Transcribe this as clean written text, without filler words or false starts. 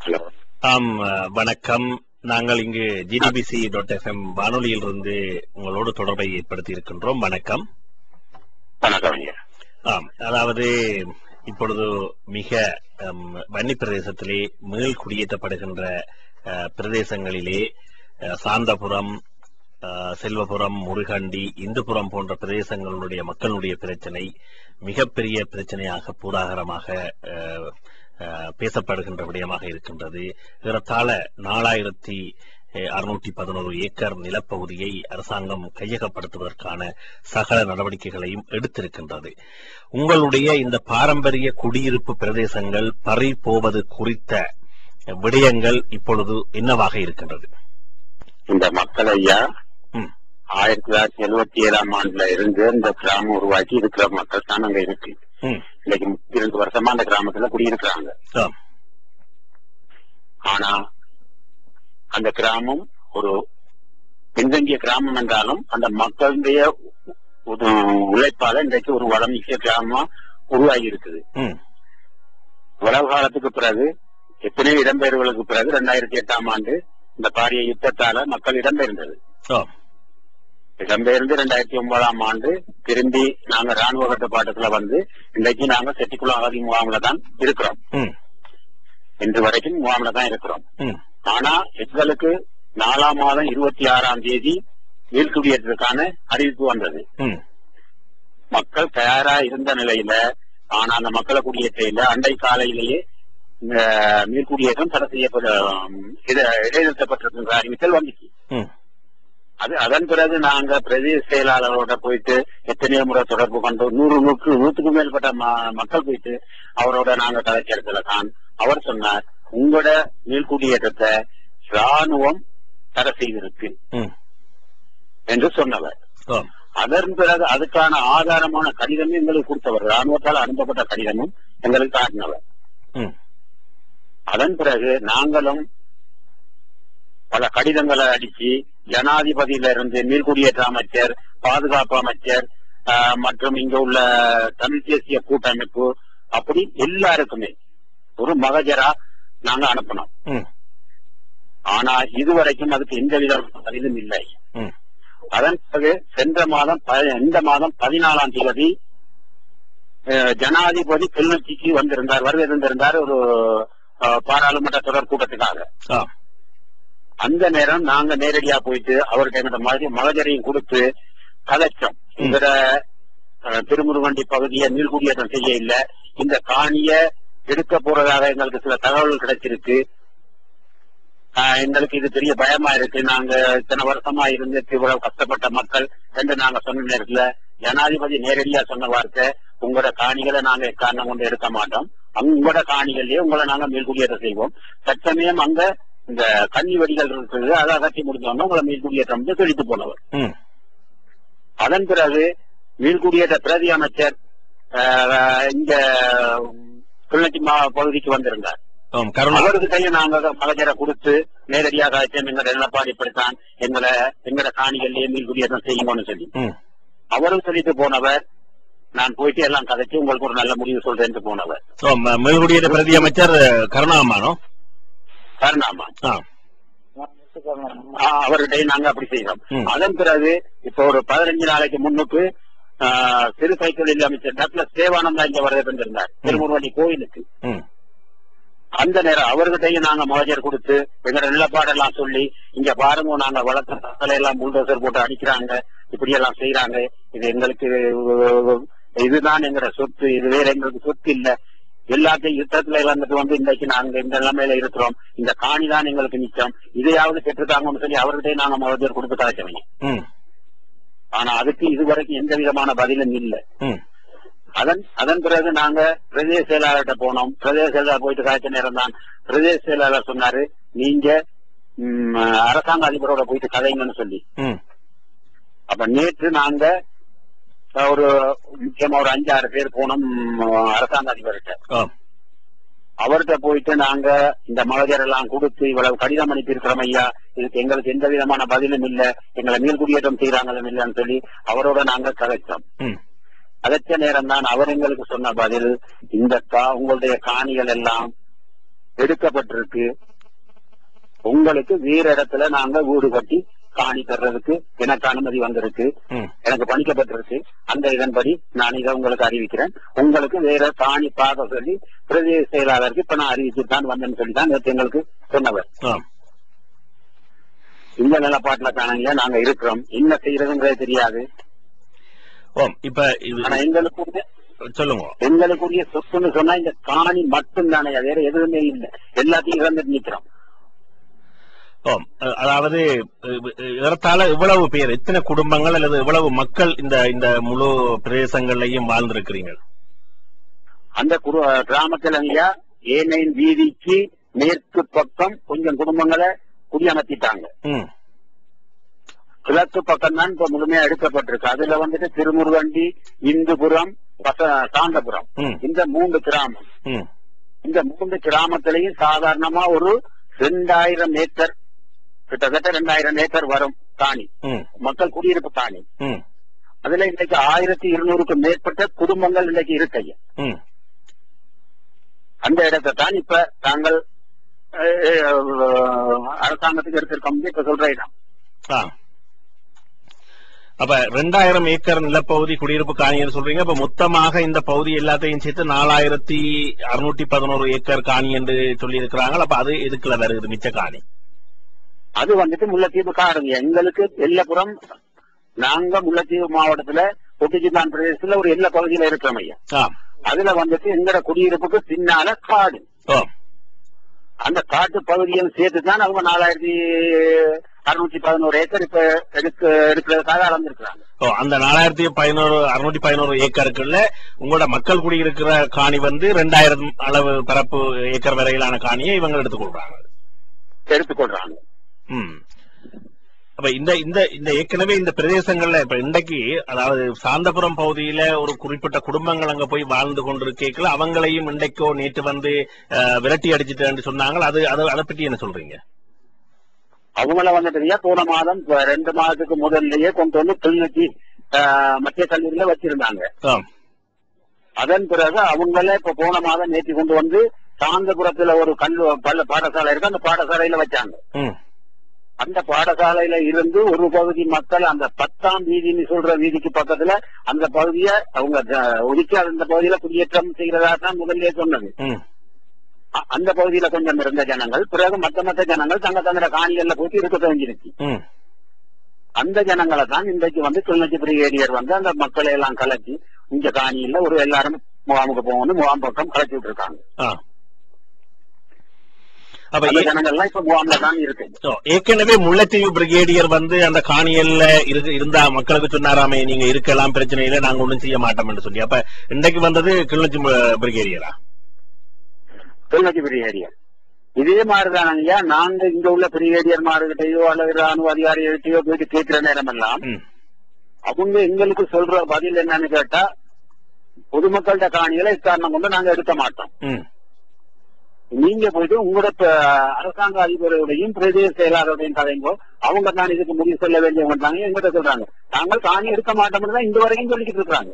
ஆம், வணக்கம். நாங்கள் இங்கு GDBC.FM வானொலியில் இருந்து உங்களோடு தொடர்பை ஏற்படுத்தி இருக்கின்றோம். வணக்கம். வணக்கம். ஆம், அதாவது இப்பொழுது மிக வன்னி பிரதேசத்திலே மேல் குடியேற்றப்படுகின்ற பிரதேசங்களிலே சாந்தபுரம், செல்வபுரம், முருகண்டி, இந்துபுரம் போன்ற பிரதேசங்களுடைய மக்களுடைய பிரச்சனை மிகப்பெரிய பிரச்சனையாக பூதாகரமாக பேசப்படுகின்ற விடயமாக இருக்கின்றது. ஏறத்தாழ 4611 ஏக்கர் நிலப்பகுதியை அரசாங்கம் கையகப்படுத்துவதற்கான சகல நடவடிக்கைகளையும் எடுத்திருக்கின்றது. உங்களுடைய இந்த பாரம்பரிய குடியிருப்பு பிரதேசங்கள் பறி போவது குறித்த விடயங்கள் இப்பொழுது என்னவாக இருக்கின்றது? இந்த மக்கள் ஐயா 1977ஆம் ஆண்டுல இருந்து இந்த கிராமம் உருவாக்கி இருக்கிற மக்கள் தான் அங்க இருக்கு. இன்னைக்கு 32 வருஷமா அந்த கிராமத்துல குடியிருக்கிறாங்க. ஆனா அந்த கிராமம் ஒரு பின்தங்கிய கிராமம் என்றாலும் அந்த மக்களுடைய உழைப்பால இன்றைக்கு ஒரு வளமிக்க கிராமமா உருவாகி இருக்குது. உலக காலத்துக்கு பிறகு எத்தனையோ இடம்பெயர்வுகளுக்கு பிறகு 2008ஆம் ஆண்டு இந்த பாரிய யுத்தத்தால மக்கள் இடம்பெயர்ந்தது. இடம்பெயர்ந்து 2009ஆம் ஆண்டு திரும்பி நாங்க ராணுவ கட்டுப்பாட்டுக்குள்ள வந்து இன்றைக்கு நாங்க செட்டிக்குளம் அகதி முகாமில தான் இருக்கிறோம். இன்று வரைக்கும் முகாமில தான் இருக்கிறோம். ஆனா எங்களுக்கு 4ஆம் மாதம் 26ஆம் தேதி மீள்குடியேற்றத்துக்கான அறிவிப்பு வந்தது. மக்கள் தயாரா இருந்த நிலையில, ஆனா அந்த மக்களை குடியேற்ற அண்டை காலையிலேயே இந்த மீள்குடியேற்றம் தடை இடைநிறுத்தப்பட்டிருக்கின்ற அறிவித்தல் வந்துச்சு. அதன் பிறகு நாங்க பிரதேச செயலாளரோட போயிட்டு எத்தனையோ முறை தொடர்பு கொண்டு 100க்கும் மேற்பட்ட மக்கள் போயிட்டு அவரோட நாங்க கலைச்சேர்த்துல தான் அவர் சொன்னார், உங்களோட மீள்குடியேற்றத்தை ராணுவம் தடை செய்திருக்கு என்று சொன்னவர். அதன் பிறகு அதுக்கான ஆதாரமான கடிதமும் எங்களுக்கு கொடுத்தவர், ராணுவத்தால் அனுப்பப்பட்ட கடிதமும் எங்களுக்கு காட்டினவர். அதன் பிறகு நாங்களும் பல கடிதங்களை அடிச்சு ஜனாதிபதியில இருந்து மீள்குடியேற்ற அமைச்சர், பாதுகாப்பு அமைச்சர் மற்றும் இங்க உள்ள தமிழ் தேசிய கூட்டமைப்பு அப்படி எல்லாருக்குமே ஒரு மகஜரா நாங்க அனுப்பினோம். ஆனா இதுவரைக்கும் அதுக்கு எந்த வித பதிலும் இல்லை. அதன் பிறகு சென்ற மாதம் இந்த மாதம் 14ஆம் தேதி ஜனாதிபதி கிளிநொச்சிக்கு வந்திருந்தார், வருகை இருந்திருந்தார் ஒரு பாராளுமன்ற தொடர் கூட்டத்துக்காக. அந்த நேரம் நாங்க நேரடியா போயிட்டு அவர்கிட்ட எங்கிட்ட மகஜரையும் கொடுத்து கலைச்சோம். இந்த திருமுருகண்டி பகுதியை மீள்குடியேற்றம் செய்ய இல்ல, இந்த காணிய எடுக்க போறதாக எங்களுக்கு சில தகவல்கள் கிடைச்சிருக்கு, எங்களுக்கு இது பெரிய பயமா இருக்கு, நாங்க இத்தனை வருஷமா இருந்து இவ்வளவு கஷ்டப்பட்ட மக்கள் என்று நாங்க சொன்ன நேரத்துல ஜனாதிபதி நேரடியா சொன்ன வார்த்தை, உங்களோட காணிகளை நாங்க எக்காரணம் கொண்டு எடுக்க மாட்டோம், உங்களோட காணிகள்லயே உங்களை நாங்க மீள்குடியேற்றம் செய்வோம். தற்சமயம் அங்க இந்த கன்னி வடிகள் இருக்குது, அதை அகற்றி முடிஞ்சோம்னா உங்களை மீள்குடியேற்றம் சொல்லிட்டு போனவர். அதன் பிறகு மீள்குடியேற்ற பிரதி அமைச்சர் இந்த கிளிநொச்சி பகுதிக்கு வந்திருந்தார். அவருக்கு கையை நாங்க மகஜரை கொடுத்து நேரடியாக எங்களோட நிலப்பாடு இப்படித்தான், எங்களோட காணிகள்லயே மீள்குடியேற்றம் செய்யுங்கன்னு சொல்லி அவரும் சொல்லிட்டு போனவர். நான் போயிட்டு எல்லாம் கதைச்சு உங்களுக்கு ஒரு நல்ல முடிவு சொல்றேன் போனவர். மீள்குடியேற்ற பிரதி அமைச்சர் கருணாமானோ அவர்கிட்ட நாங்க அப்படி செய்யறோம். அதன் பிறகு இப்ப ஒரு 15 நாளைக்கு முன்னுக்கு சிறு சைக்கிள் அமைச்சர் டாக்டர் தேவானந்தா இங்க வரவேற்றிருந்தார் திருமுருகண்டி கோயிலுக்கு. அந்த நேரம் அவர்கிட்டையும் நாங்க மகஜர் கொடுத்து எங்களோட நிலப்பாடெல்லாம் சொல்லி, இங்க பாருங்க நாங்க வளர்த்த மக்களை எல்லாம் புல்டோசர் போட்டு அடிக்கிறாங்க, இப்படி எல்லாம் செய்யறாங்க, இது எங்களுக்கு இதுதான் எங்களோட சொத்து, இது வேற எங்களுக்கு சொத்து இல்ல, எல்லாத்தையும் யுத்தத்துல இழந்துட்டு வந்து இன்றைக்கு நாங்க இந்த நிலைமையில இருக்கிறோம், இந்த காணிதான் எங்களுக்கு நிச்சயம், இதையாவது பெற்றுட்டாங்கன்னு சொல்லி அவர்கிட்ட நாங்க மகஜர் கொடுத்து கலைச்சவங்க. ஆனா அதுக்கு இதுவரைக்கும் எந்த விதமான பதிலும் இல்லை. அதன் பிறகு நாங்க பிரதேச செயலாளர்கிட்ட போனோம். பிரதேச செயலாளர் போயிட்டு காய்ச்ச நேரம் தான் பிரதேச செயலாளர் சொன்னாரு, நீங்க அரசாங்க அதிபரோட போயிட்டு கதைங்கன்னு சொல்லி. அப்ப நேற்று நாங்க ஒரு முக்கியமா ஒரு 5-6 பேர் போனோம் அரசாங்க அதிபர்கிட்ட. அவர்கிட்ட போயிட்டு நாங்க இந்த மகஜர் எல்லாம் கொடுத்து இவ்வளவு கடிதம் அனுப்பி இருக்கிறோம் ஐயா, இதுக்கு எங்களுக்கு எந்த விதமான பதிலும் இல்ல, எங்களை மீள்குடியேற்றம் செய்யறாங்களும் இல்லன்னு சொல்லி அவரோட நாங்க கதைச்சோம். அதற்ற நேரம் தான் அவர் எங்களுக்கு சொன்ன பதில், இந்த உங்களுடைய காணிகள் எல்லாம் எடுக்கப்பட்டிருக்கு. உங்களுக்கு வேற இடத்துல நாங்க வீடு கட்டி காணி தர்றதுக்கு எனக்கு அனுமதி வந்திருக்கு, எனக்கு பணிக்கப்பட்டிருக்கு. அந்த இதன்படி நான் இதை உங்களுக்கு அறிவிக்கிறேன். உங்களுக்கு வேற காணி பார்க்க சொல்லி பிரதேச செயலாளருக்கு இப்ப நான் அறிவிச்சுட்டு தான் வந்தேன்னு சொல்லி தான் நேற்று எங்களுக்கு சொன்னவர். இந்த நிலப்பாட்டுல காணங்க நாங்க இருக்கிறோம். என்ன செய்யறதுங்கிறது தெரியாது. இப்ப எங்களுக்கு சொல்லுங்க, எங்களுக்குரிய சொத்துன்னு சொன்னா இந்த காணி மட்டும் தானே, வேற எதுவுமே இல்லை. எல்லாத்தையும் இழந்துட்டு நிக்கிறோம். அதாவது ஏறத்தாழ இவ்வளவு பேர், எத்தனை குடும்பங்கள் அல்லது இவ்வளவு மக்கள் இந்த முழு பிரதேசங்கள்லையும் வாழ்ந்திருக்கிறீங்க? அந்த கிராமத்தில் ஏனையின் வீதிக்கு மேற்கு பக்கம் கொஞ்சம் குடும்பங்களை குடியமர்த்திட்டாங்க. கிழக்கு பக்கம் தான் இப்ப முழுமையா எடுக்கப்பட்டிருக்கு. அதுல வந்துட்டு திருமுருகண்டி, இந்துபுரம், சாந்தபுரம், இந்த 3 கிராமம். இந்த 3 கிராமத்திலையும் சாதாரணமா ஒரு 2000 ஏக்கர், கிட்டத்தட்ட 2000 ஏக்கர் வரும் காணி, மக்கள் குடியிருப்பு காணி. அதுல இன்னைக்கு 1200க்கும் மேற்பட்ட குடும்பங்கள் இன்னைக்கு இருக்கைய. அந்த இடத்தை தான் இப்ப தாங்கள் அரசாங்கத்துக்கு எடுத்திருக்கோம் இப்ப சொல்ற இடம். அப்ப 2000 ஏக்கர் நிலப்பகுதி குடியிருப்பு காணின்னு சொல்றீங்க. அப்ப மொத்தமாக இந்த பகுதி எல்லாத்தையும் சேர்த்து 4611 ஏக்கர் காணி என்று சொல்லி இருக்கிறாங்க. அப்ப அது எதுக்குள்ள வருது மிச்ச காணி? அது வந்துட்டு முல்லைத்தீவு காடுங்க. எங்களுக்கு எல்லப்புறம், நாங்க முல்லைத்தீவு மாவட்டத்துல ஒட்டிச்சித்தான் பிரதேசத்துல ஒரு எல்லை பகுதியில இருக்கிறோம் ஐயா. அதுல வந்துட்டு எங்கட குடியிருப்புக்கு பின்னால காடு. அந்த காட்டு பகுதியும் சேர்த்துதான் அவங்க 4611 ஏக்கர் இப்ப எடுக்கிறதுக்காக அளந்திருக்கிறாங்க. அந்த 4611 ஏக்கருக்குள்ள உங்களோட மக்கள் குடியிருக்கிற காணி 2000 அளவு பரப்பு ஏக்கர் வரையிலான காணியை இவங்க எடுத்துக்கொள்றாங்க. அப்ப இந்த ஏற்கனவே இந்த பிரதேசங்கள்ல இப்ப இன்றைக்கு, அதாவது சாந்தபுரம் பகுதியில ஒரு குறிப்பிட்ட குடும்பங்கள் அங்க போய் வாழ்ந்து கொண்டிருக்கல, அவங்களையும் இன்றைக்கோ நேற்று விரட்டி அடிச்சுட்டு சொன்னாங்க. அதை பற்றி என்ன சொல்றீங்க? அவங்கள வந்துட்டு போன மாதம் 2 மாதத்துக்கு முதல்லயே கொண்டு வந்து கிளிநொச்சி மத்திய கல்லூரியில வச்சிருந்தாங்க. அதன் பிறகு அவங்கள இப்ப போன மாதம் நேற்று கொண்டு வந்து சாந்தபுரத்துல ஒரு பாடசாலை இருக்கு, அந்த பாடசாலையில வச்சாங்க. அந்த பாடசாலையில இருந்து ஒரு பகுதி மக்கள் அந்த 10ஆம் வீதின்னு சொல்ற வீதிக்கு பக்கத்துல அந்த பகுதியை அவங்க ஒதுக்கி அந்த பகுதியில குடியேற்றம் செய்யறதா தான் முதல்ல சொன்னது. அந்த பகுதியில கொஞ்சம் இருந்த ஜனங்கள் பிறகு மற்ற ஜனங்கள் தங்களோட காணிகள்ல போட்டு இருக்க துவங்கிருச்சு. அந்த ஜனங்களை தான் இன்றைக்கு கிளிநொச்சி பிரிகேடியர் அந்த மக்களை எல்லாம் கலைச்சி இங்க காணியில ஒரு எல்லாரும் முகாமுக்கு போகணும், முகாம் பக்கம் கலைச்சி விட்டு இருக்காங்க. ஜனங்கள்லாம் இப்ப முகாம்ல தான் இருக்கு. ஏற்கனவே முல்லைத்தீவு பிரிகேடியர் அந்த காணியல்ல இருந்தா மக்களுக்கு சொன்னாராமே, நீங்க இருக்கலாம், பிரச்சனை இல்லை, நாங்க ஒண்ணும் செய்ய மாட்டோம் என்று சொல்லி. அப்ப இன்றைக்கு வந்தது கிளிநொச்சி பிரிகேடியரா? கிளிநொச்சி பிரிகேடியர் இதே மாதிரிதானங்க. நாங்க இங்க உள்ள பிரிகேடியர் மாறுகிட்டையோ அல்லது ராணுவ அதிகாரிகிட்டையோ போயிட்டு கேட்கிற நேரம் எல்லாம் அவங்க எங்களுக்கு சொல்ற பதில் என்னன்னு கேட்டா, பொதுமக்கள்கிட்ட காணிகளை இக்காரணம் கொண்டு நாங்க எடுக்க மாட்டோம். நீங்க போயிட்டு உங்களோட அரசாங்க அதிபரோடையும் பிரதேச செயலாளரோடையும் கதைங்கோ, அவங்க தான் இதுக்கு முடிவு சொல்ல வேண்டியவங்க தாங்க எங்கிட்ட சொல்றாங்க. நாங்கள் காணி எடுக்க மாட்டோம்னு தான் இந்த வரைக்கும் சொல்லிக்கிட்டு இருக்காங்க.